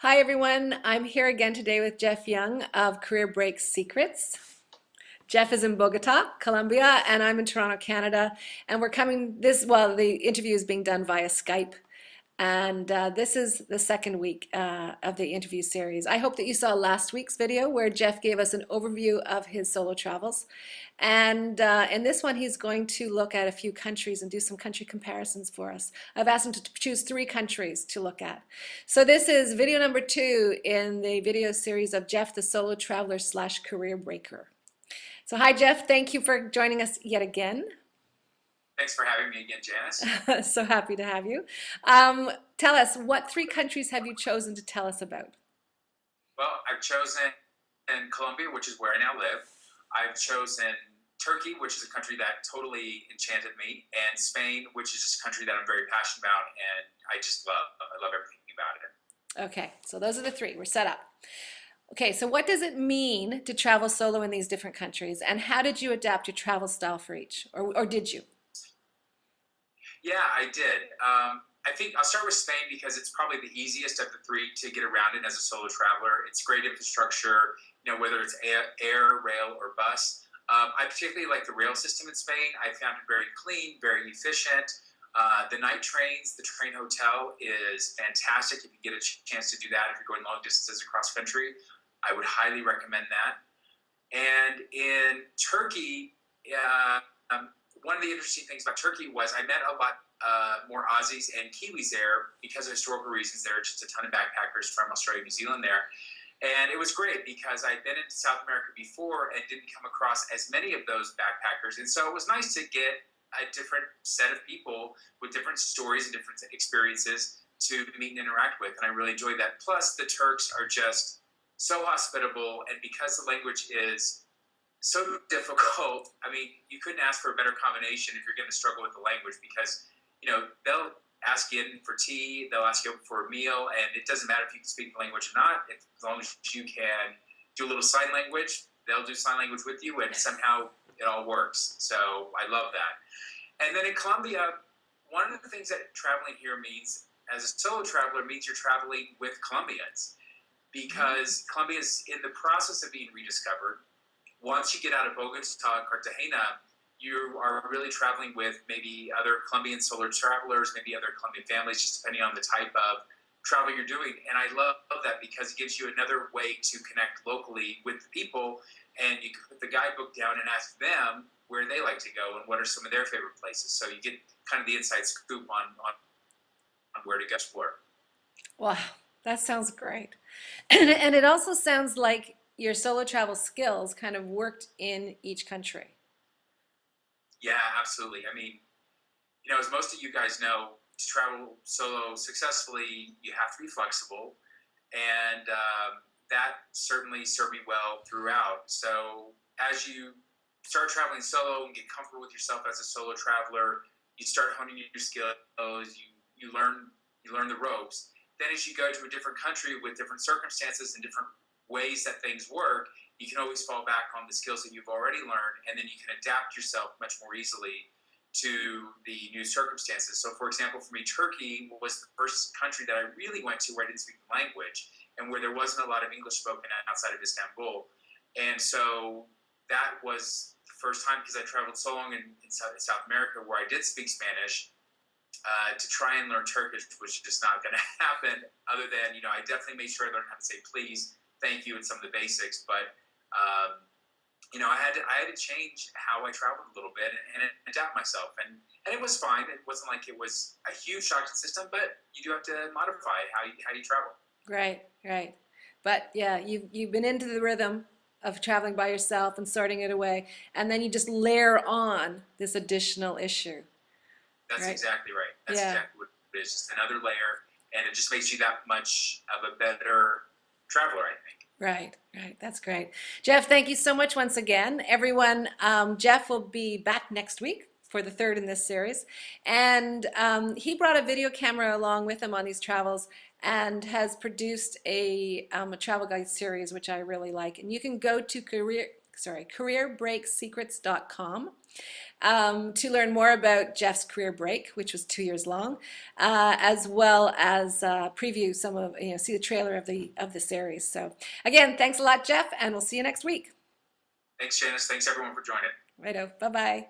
Hi everyone, I'm here again today with Jeff Young of Career Break Secrets. Jeff is in Bogota, Colombia, and I'm in Toronto, Canada. And the interview is being done via Skype. And this is the second week of the interview series. I hope that you saw last week's video where Jeff gave us an overview of his solo travels. And in this one, he's going to look at a few countries and do some country comparisons for us. I've asked him to choose 3 countries to look at. So this is video number 2 in the video series of Jeff, the solo traveler / career breaker. So hi, Jeff. Thank you for joining us yet again. Thanks for having me again, Janice. So happy to have you. Tell us, what 3 countries have you chosen to tell us about? Well, I've chosen Colombia, which is where I now live. I've chosen Turkey, which is a country that totally enchanted me, and Spain, which is just a country that I'm very passionate about, and I love everything about it. Okay, so those are the 3. We're set up. Okay, so what does it mean to travel solo in these different countries, and how did you adapt your travel style for each, or did you? Yeah, I did. I think I'll start with Spain because it's probably the easiest of the 3 to get around in as a solo traveler. It's great infrastructure, whether it's air, rail, or bus. I particularly like the rail system in Spain. I found it very clean, very efficient. The night trains, the train hotel is fantastic if you get a chance to do that. If you're going long distances across country, I would highly recommend that. And in Turkey, one of the interesting things about Turkey was I met a lot more Aussies and Kiwis there because of historical reasons. There are just a ton of backpackers from Australia and New Zealand there. And it was great because I'd been into South America before and didn't come across as many of those backpackers. And so it was nice to get a different set of people with different stories and different experiences to meet and interact with. And I really enjoyed that. Plus, the Turks are just so hospitable. And because the language is so difficult, I mean, you couldn't ask for a better combination if you're going to struggle with the language because, they'll ask you in for tea, they'll ask you for a meal, and it doesn't matter if you can speak the language or not. As long as you can do a little sign language, they'll do sign language with you, and somehow it all works. So I love that. And then in Colombia, one of the things that traveling here means as a solo traveler means you're traveling with Colombians because Colombia is in the process of being rediscovered. Once you get out of Bogota and Cartagena, you are really traveling with maybe other Colombian solo travelers, maybe other Colombian families, just depending on the type of travel you're doing. And I love that because it gives you another way to connect locally with the people, and you can put the guidebook down and ask them where they like to go and what are some of their favorite places. So you get kind of the inside scoop on where to go explore. Wow, that sounds great. And it also sounds like your solo travel skills kind of worked in each country. Yeah, absolutely. I mean, as most of you guys know, to travel solo successfully, you have to be flexible, and that certainly served me well throughout. So as you start traveling solo and get comfortable with yourself as a solo traveler, you start honing your skills. You learn the ropes. Then as you go to a different country with different circumstances and different ways that things work, you can always fall back on the skills that you've already learned, and then you can adapt yourself much more easily to the new circumstances. So for example, for me, Turkey was the first country that I really went to where I didn't speak the language and where there wasn't a lot of English spoken outside of Istanbul. And so that was the first time, because I traveled so long in South America where I did speak Spanish, to try and learn Turkish was just not going to happen, other than, I definitely made sure I learned how to say please, thank you, and some of the basics. But I had to change how I traveled a little bit and adapt myself, and it was fine. It wasn't like it was a huge shock to the system, but you do have to modify how you travel. Right, right. But yeah, you've been into the rhythm of traveling by yourself and sorting it away, and then you just layer on this additional issue. That's Right? exactly right. That's Yeah. exactly what it is. Just another layer, and it just makes you that much of a better traveler, I think. Right, right. That's great. Jeff, thank you so much once again. Everyone, Jeff will be back next week for the 3rd in this series. And he brought a video camera along with him on these travels and has produced a travel guide series, which I really like. And you can go to careerbreaksecrets.com. To learn more about Jeff's career break, which was 2 years long, as well as preview some of, see the trailer of the series. So again, thanks a lot, Jeff, and we'll see you next week. Thanks, Janice. Thanks, everyone, for joining. Righto. Bye-bye.